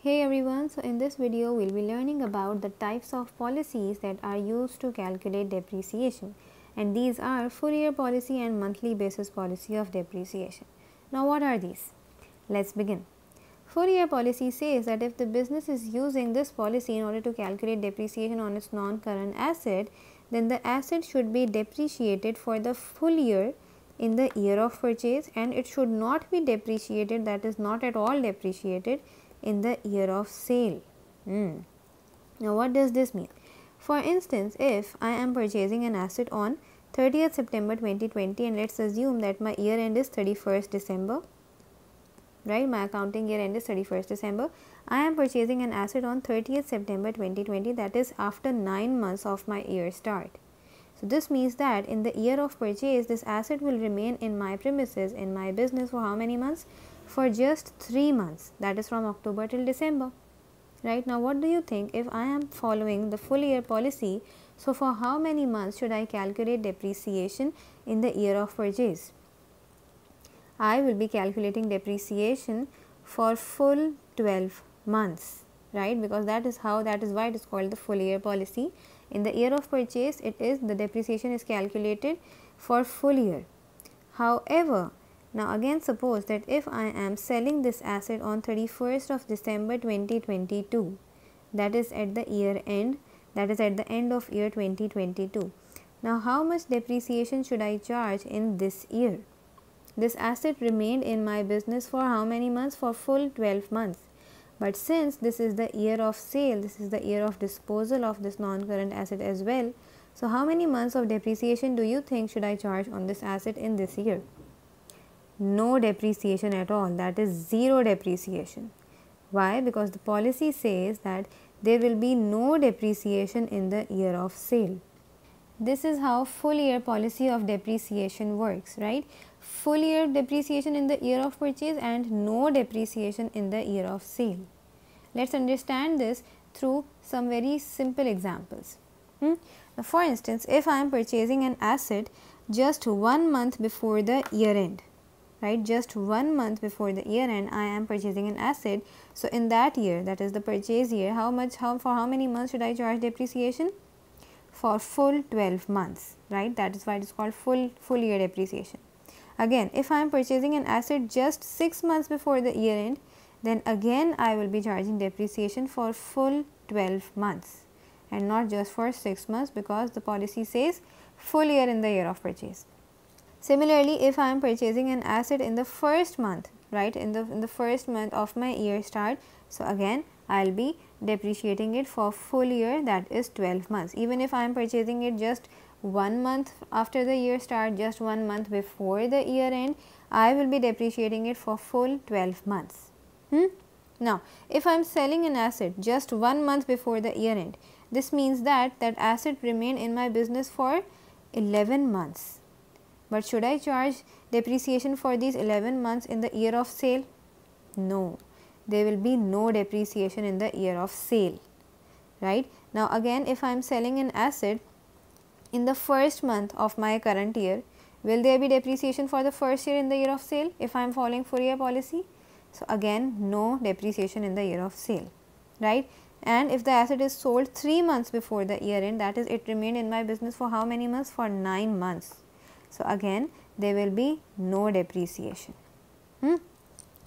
Hey everyone, so in this video we will be learning about the types of policies that are used to calculate depreciation, and these are Fourier policy and monthly basis policy of depreciation. Now what are these? Let's begin. Fourier policy says that if the business is using this policy in order to calculate depreciation on its non-current asset, then the asset should be depreciated for the full year in the year of purchase, and it should not be depreciated, that is not at all depreciated, in the year of sale. Now what does this mean? For instance, if I am purchasing an asset on 30th September 2020 and let's assume that my year end is 31st December, right? My accounting year end is 31st December. I am purchasing an asset on 30th September 2020, that is after 9 months of my year start. So this means that in the year of purchase, this asset will remain in my premises, in my business, for how many months? For just 3 months, that is from October till December. Right now, what do you think if I am following the full year policy? So for how many months should I calculate depreciation in the year of purchase? I will be calculating depreciation for full 12 months, right? Because that is why it is called the full year policy. In the year of purchase, the depreciation is calculated for full year. However, now again suppose that if I am selling this asset on 31st of December 2022, that is at the year end, that is at the end of year 2022. Now how much depreciation should I charge in this year? This asset remained in my business for how many months? For full 12 months. But since this is the year of sale, this is the year of disposal of this non-current asset as well. So how many months of depreciation do you think should I charge on this asset in this year? No depreciation at all, that is zero depreciation. Why? Because the policy says that there will be no depreciation in the year of sale. This is how full year policy of depreciation works, right? Full year depreciation in the year of purchase and no depreciation in the year of sale. Let's understand this through some very simple examples. Now, for instance, if I am purchasing an asset just 1 month before the year end, right, just 1 month before the year end, I am purchasing an asset. So in that year, that is the purchase year, for how many months should I charge depreciation? For full 12 months, right? That is why it is called full year depreciation. Again, if I am purchasing an asset just 6 months before the year end, then again I will be charging depreciation for full 12 months and not just for 6 months, because the policy says full year in the year of purchase. Similarly, if I am purchasing an asset in the first month, right, in the first month of my year start, so again I will be depreciating it for full year, that is 12 months. Even if I am purchasing it just 1 month after the year start, just 1 month before the year end, I will be depreciating it for full 12 months. Now, if I am selling an asset just 1 month before the year end, this means that asset remained in my business for 11 months. But should I charge depreciation for these 11 months in the year of sale? No, there will be no depreciation in the year of sale, right? Now again, if I am selling an asset in the first month of my current year, will there be depreciation for the first year in the year of sale if I am following Fourier policy? So again, no depreciation in the year of sale, right? And if the asset is sold 3 months before the year end, that is, it remained in my business for how many months? For 9 months. So again, there will be no depreciation.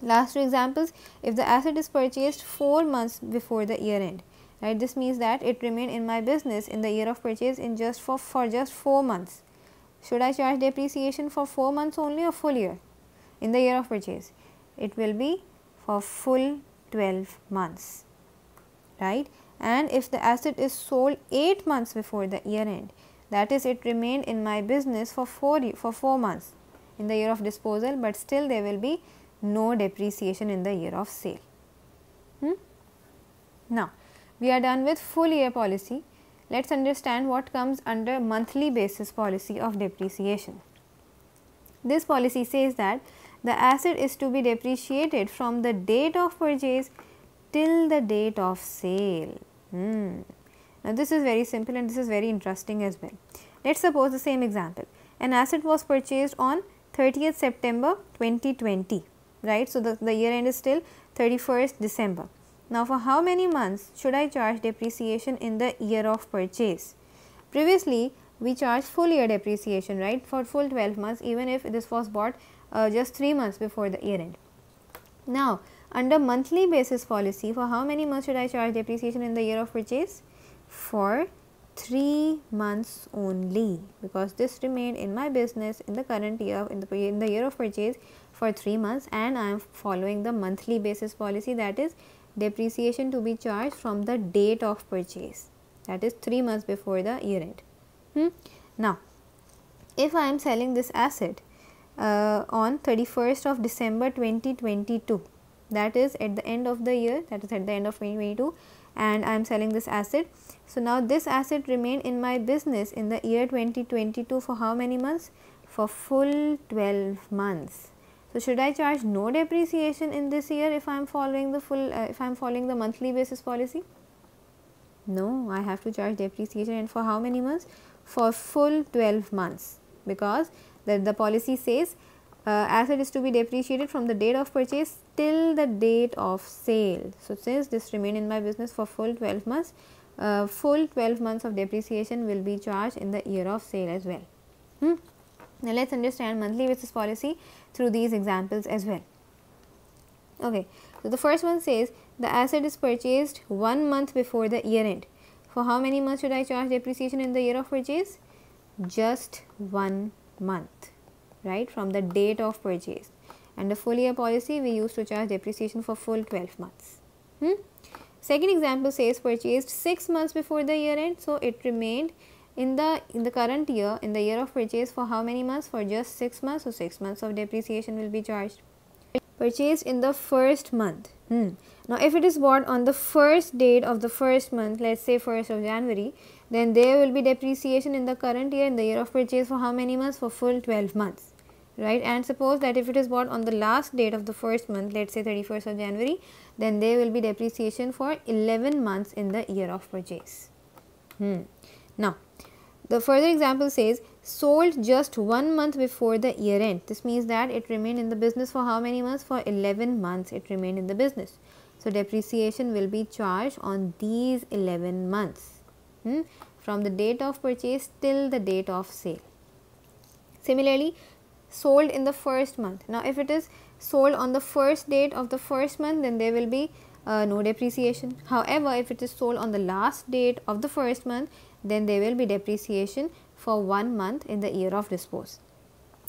Last two examples, if the asset is purchased 4 months before the year end, right, this means that it remained in my business in the year of purchase in just for just 4 months. Should I charge depreciation for 4 months only or full year in the year of purchase? It will be for full 12 months, right? And if the asset is sold 8 months before the year end, that is, it remained in my business for 4 months in the year of disposal, but still there will be no depreciation in the year of sale. Now, we are done with full year policy. Let's understand what comes under monthly basis policy of depreciation. This policy says that the asset is to be depreciated from the date of purchase till the date of sale. Now this is very simple and this is very interesting as well. Let's suppose the same example. An asset was purchased on 30th September 2020, right. So the year end is still 31st December. Now, for how many months should I charge depreciation in the year of purchase? Previously, we charged full year depreciation, right, for full 12 months, even if this was bought just 3 months before the year end. Now, under monthly basis policy, for how many months should I charge depreciation in the year of purchase? For 3 months only, because this remained in my business in the current year, in the year of purchase for 3 months, and I am following the monthly basis policy, that is depreciation to be charged from the date of purchase, that is 3 months before the year end. Now, if I am selling this asset on 31st of December 2022, that is at the end of the year, that is at the end of 2022, and I am selling this asset. So, now this asset remained in my business in the year 2022 for how many months? For full 12 months. So, should I charge no depreciation in this year if I am following the if I am following the monthly basis policy? No, I have to charge depreciation, and for how many months? For full 12 months, because the policy says asset is to be depreciated from the date of purchase till the date of sale. So, since this remained in my business for full 12 months, full 12 months of depreciation will be charged in the year of sale as well. Now, let us understand monthly basis policy through these examples as well. Okay. So, the first one says the asset is purchased 1 month before the year end. For how many months should I charge depreciation in the year of purchase? Just 1 month, right, from the date of purchase. And the full year policy, we used to charge depreciation for full 12 months. Second example says purchased 6 months before the year end. So, it remained in the current year, in the year of purchase for how many months? For just 6 months. So, 6 months of depreciation will be charged. Purchased in the first month. Now, if it is bought on the first date of the first month, let us say 1st of January, then there will be depreciation in the current year, in the year of purchase for how many months? For full 12 months, right. And suppose that if it is bought on the last date of the first month, let us say 31st of January, then there will be depreciation for 11 months in the year of purchase. Now, the further example says sold just 1 month before the year end. This means that it remained in the business for how many months? For 11 months it remained in the business. So, depreciation will be charged on these 11 months from the date of purchase till the date of sale. Similarly, sold in the first month. Now, if it is sold on the first date of the first month, then there will be no depreciation. However, if it is sold on the last date of the first month, then there will be depreciation for 1 month in the year of dispose,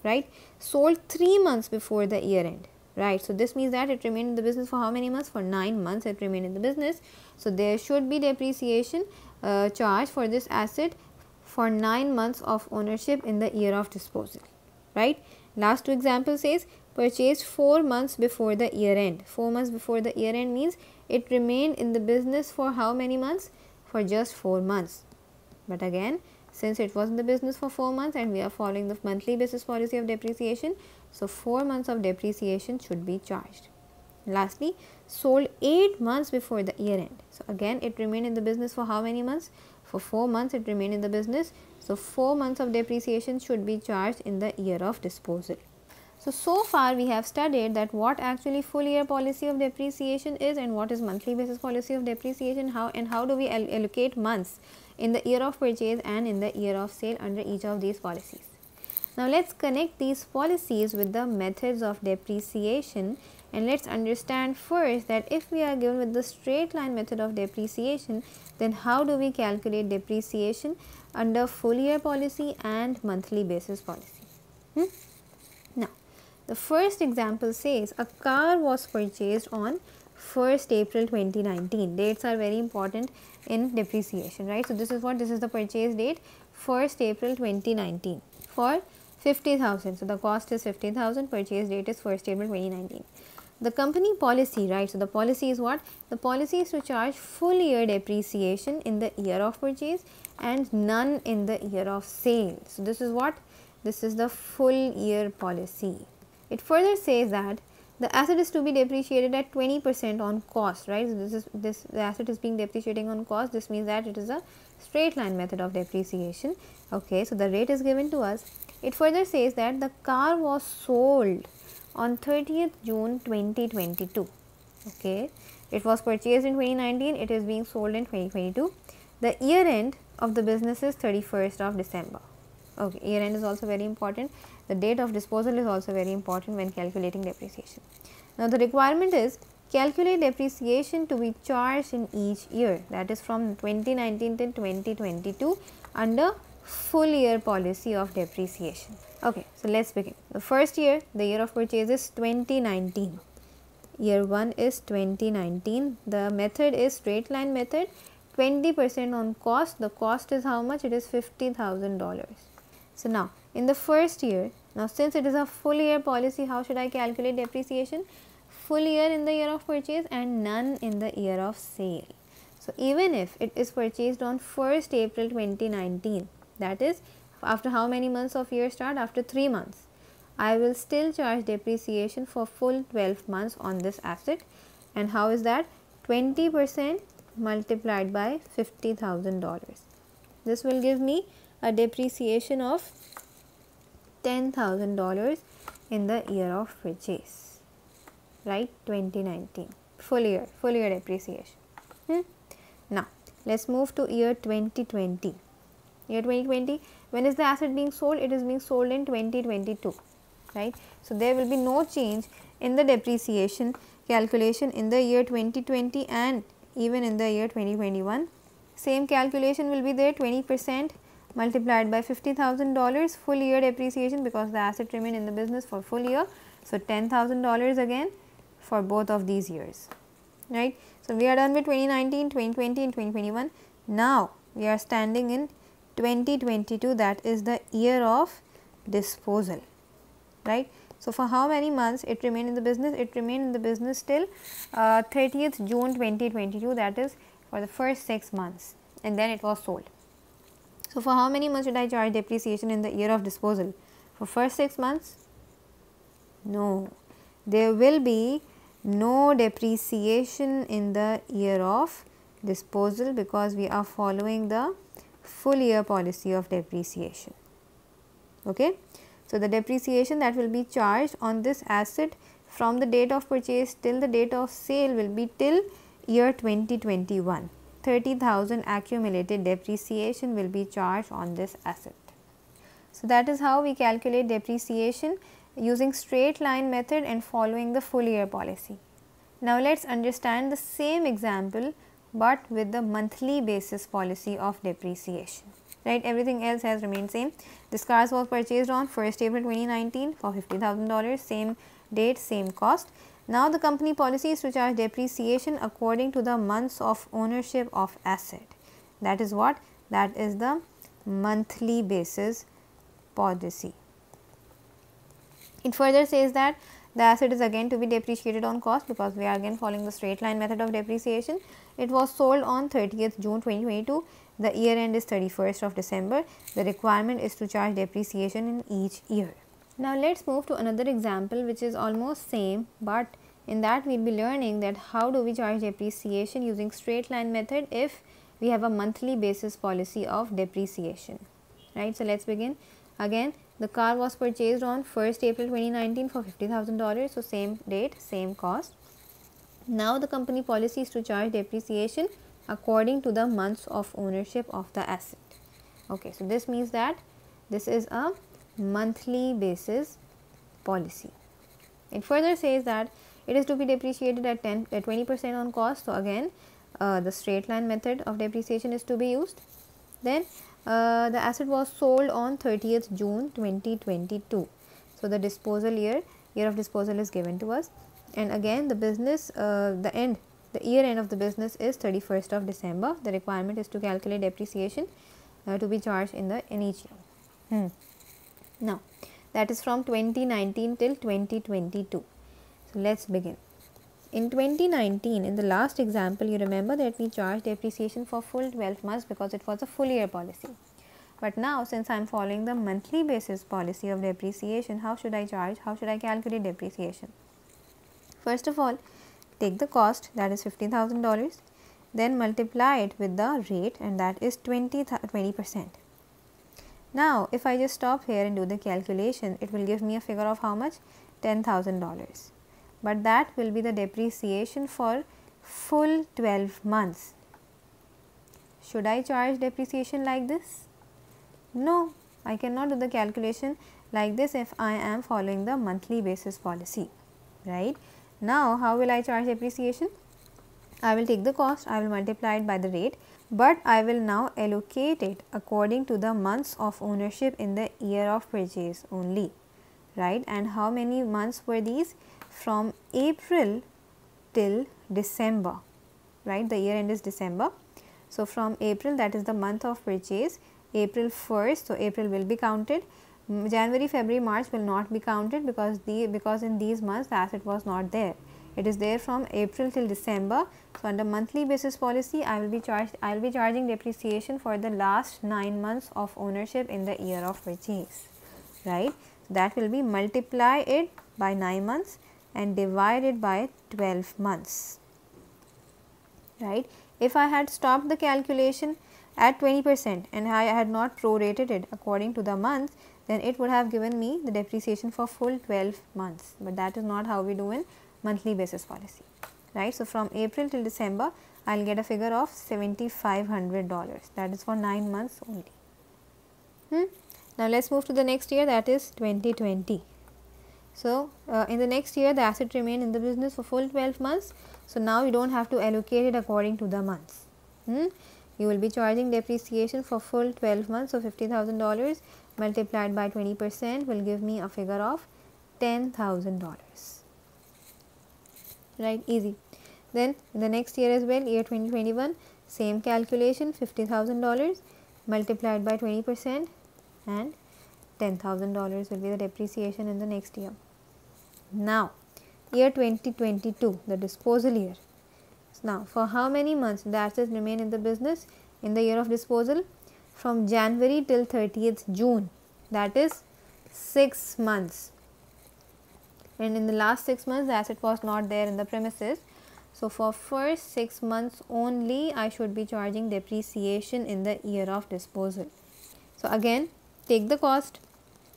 right. Sold 3 months before the year end, right. So, this means that it remained in the business for how many months? For 9 months it remained in the business. So, there should be depreciation charge for this asset for 9 months of ownership in the year of disposal, right. Last two examples says purchased 4 months before the year end. 4 months before the year end means it remained in the business for how many months? For just 4 months. But again, since it was in the business for 4 months and we are following the monthly basis policy of depreciation, so 4 months of depreciation should be charged. Lastly, sold 8 months before the year end. So, again it remained in the business for how many months? For 4 months it remained in the business. So, 4 months of depreciation should be charged in the year of disposal. So far we have studied that what actually full year policy of depreciation is and what is monthly basis policy of depreciation, how do we allocate months in the year of purchase and in the year of sale under each of these policies. Now, let us connect these policies with the methods of depreciation, and let us understand first that if we are given with the straight line method of depreciation, then how do we calculate depreciation under full year policy and monthly basis policy. Now, the first example says a car was purchased on 1st April 2019. Dates are very important in depreciation, right. So, this is the purchase date 1st April 2019 for 50,000. So, the cost is 50,000, purchase date is 1st April 2019. The company policy, right. So, the policy is what? The policy is to charge full year depreciation in the year of purchase and none in the year of sale. So, this is what? This is the full year policy. It further says that the asset is to be depreciated at 20% on cost, right. So, the asset is being depreciating on cost. This means that it is a straight line method of depreciation. Okay, so, the rate is given to us. It further says that the car was sold on 30th June 2022. Okay, it was purchased in 2019, it is being sold in 2022. The year end of the business is 31st of December. Okay, year end is also very important. The date of disposal is also very important when calculating depreciation. Now, the requirement is calculate depreciation to be charged in each year, that is from 2019 till 2022 under full year policy of depreciation. Okay, so let us begin. The first year, the year of purchase is 2019. Year 1 is 2019. The method is straight line method, 20% on cost. The cost is how much? It is $50,000. So, now in the first year, now since it is a full year policy, how should I calculate depreciation? Full year in the year of purchase and none in the year of sale. So, even if it is purchased on 1st April 2019, that is after how many months of year start? After 3 months. I will still charge depreciation for full 12 months on this asset. And how is that? 20% multiplied by $50,000. This will give me a depreciation of $10,000 in the year of purchase, right? 2019 full year depreciation. Now, let's move to year 2020. Year 2020, when is the asset being sold? It is being sold in 2022, right? So, there will be no change in the depreciation calculation in the year 2020 and even in the year 2021. Same calculation will be there, 20% multiplied by $50,000 full year depreciation because the asset remain in the business for full year. So, $10,000 again for both of these years, right. So, we are done with 2019, 2020 and 2021. Now, we are standing in 2022, that is the year of disposal, right. So, for how many months it remained in the business? It remained in the business till 30th June 2022, that is for the first 6 months, and then it was sold. So, for how many months should I charge depreciation in the year of disposal? For first 6 months? No, there will be no depreciation in the year of disposal because we are following the full year policy of depreciation. Okay. So, the depreciation that will be charged on this asset from the date of purchase till the date of sale will be till year 2021. 30,000 accumulated depreciation will be charged on this asset. So, that is how we calculate depreciation using straight line method and following the full year policy. Now, let us understand the same example, but with the monthly basis policy of depreciation, right. Everything else has remained same. This car was purchased on 1st April 2019 for $50,000, same date, same cost. Now, the company policy is to charge depreciation according to the months of ownership of asset. That is what? That is the monthly basis policy. It further says that the asset is again to be depreciated on cost because we are again following the straight line method of depreciation. It was sold on 30th June 2022. The year end is 31st of December. The requirement is to charge depreciation in each year. Now, let us move to another example which is almost same, but in that we will be learning that how do we charge depreciation using straight line method if we have a monthly basis policy of depreciation, right. So, let us begin. Again, the car was purchased on 1st April 2019 for $50,000. So, same date, same cost. Now, the company policy is to charge depreciation according to the months of ownership of the asset. Okay, so, this means that this is a monthly basis policy. It further says that it is to be depreciated at 20% on cost. So, again the straight line method of depreciation is to be used. Then the asset was sold on 30th June 2022. So, the disposal year of disposal is given to us, and again the business the year end of the business is 31st of December. The requirement is to calculate depreciation to be charged in each year. Now, that is from 2019 till 2022. So, let us begin. In 2019, in the last example, you remember that we charged depreciation for full 12 months because it was a full year policy. But now, since I am following the monthly basis policy of depreciation, how should I charge? How should I calculate depreciation? First of all, take the cost, that is $50,000, then multiply it with the rate, and that is 20%. Now, if I just stop here and do the calculation, it will give me a figure of how much? $10,000. but that will be the depreciation for full 12 months. Should I charge depreciation like this? No, I cannot do the calculation like this if I am following the monthly basis policy, right. Now, how will I charge depreciation? I will take the cost, I will multiply it by the rate, but I will now allocate it according to the months of ownership in the year of purchase only, right. And how many months were these? From April till December, right. The year end is December. So, from April, that is the month of purchase, April 1st, so April will be counted. January, February, March will not be counted because in these months the asset was not there. It is there from April till December. So, under monthly basis policy, I will be charging depreciation for the last 9 months of ownership in the year of purchase, right. That will be multiply it by 9 months and divide it by 12 months, right. If I had stopped the calculation at 20% and I had not prorated it according to the month, then it would have given me the depreciation for full 12 months, but that is not how we do in monthly basis policy, right. So, from April till December, I will get a figure of $7,500, that is for 9 months only. Now, let us move to the next year, that is 2020. So, in the next year the asset remain in the business for full 12 months. So, now you do not have to allocate it according to the months. You will be charging depreciation for full 12 months. So, $50,000 multiplied by 20% will give me a figure of $10,000, right, easy. Then in the next year as well, year 2021, same calculation, $50,000 multiplied by 20% and $10,000 will be the depreciation in the next year. Now, year 2022, the disposal year. Now, for how many months the assets remain in the business in the year of disposal? From January till 30th June, that is 6 months, and in the last 6 months the asset was not there in the premises. So, for first 6 months only I should be charging depreciation in the year of disposal. So, again take the cost,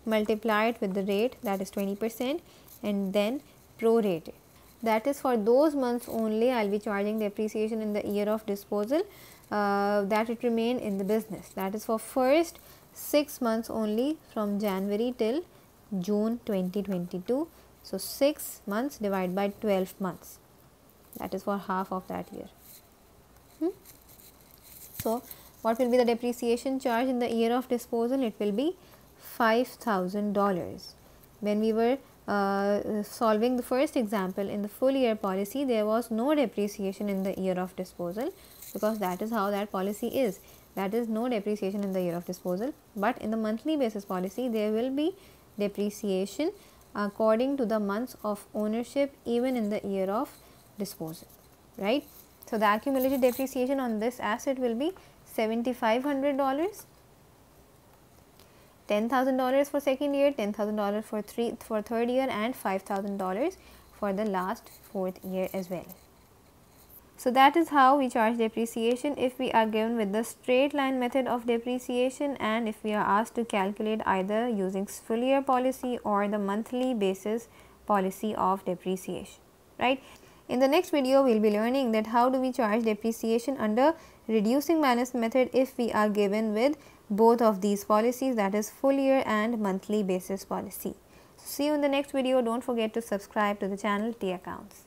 multiply it with the rate, that is 20%, and then prorate it. That is for those months only I will be charging depreciation in the year of disposal that it remain in the business. That is for first 6 months only from January till June 2022. So, 6 months divided by 12 months, that is for half of that year. So, what will be the depreciation charge in the year of disposal? It will be $5,000. When we were solving the first example in the full year policy, there was no depreciation in the year of disposal, because that is how that policy is. That is no depreciation in the year of disposal, but in the monthly basis policy there will be depreciation according to the months of ownership even in the year of disposal, right. So, the accumulated depreciation on this asset will be $7,500, $10,000 for second year, $10,000 for third year, and $5,000 for the last 4th year as well. So, that is how we charge depreciation if we are given with the straight line method of depreciation, and if we are asked to calculate either using full year policy or the monthly basis policy of depreciation, right. In the next video, we will be learning that how do we charge depreciation under reducing balance method if we are given with both of these policies, that is full year and monthly basis policy. So, see you in the next video. Do not forget to subscribe to the channel T Accounts.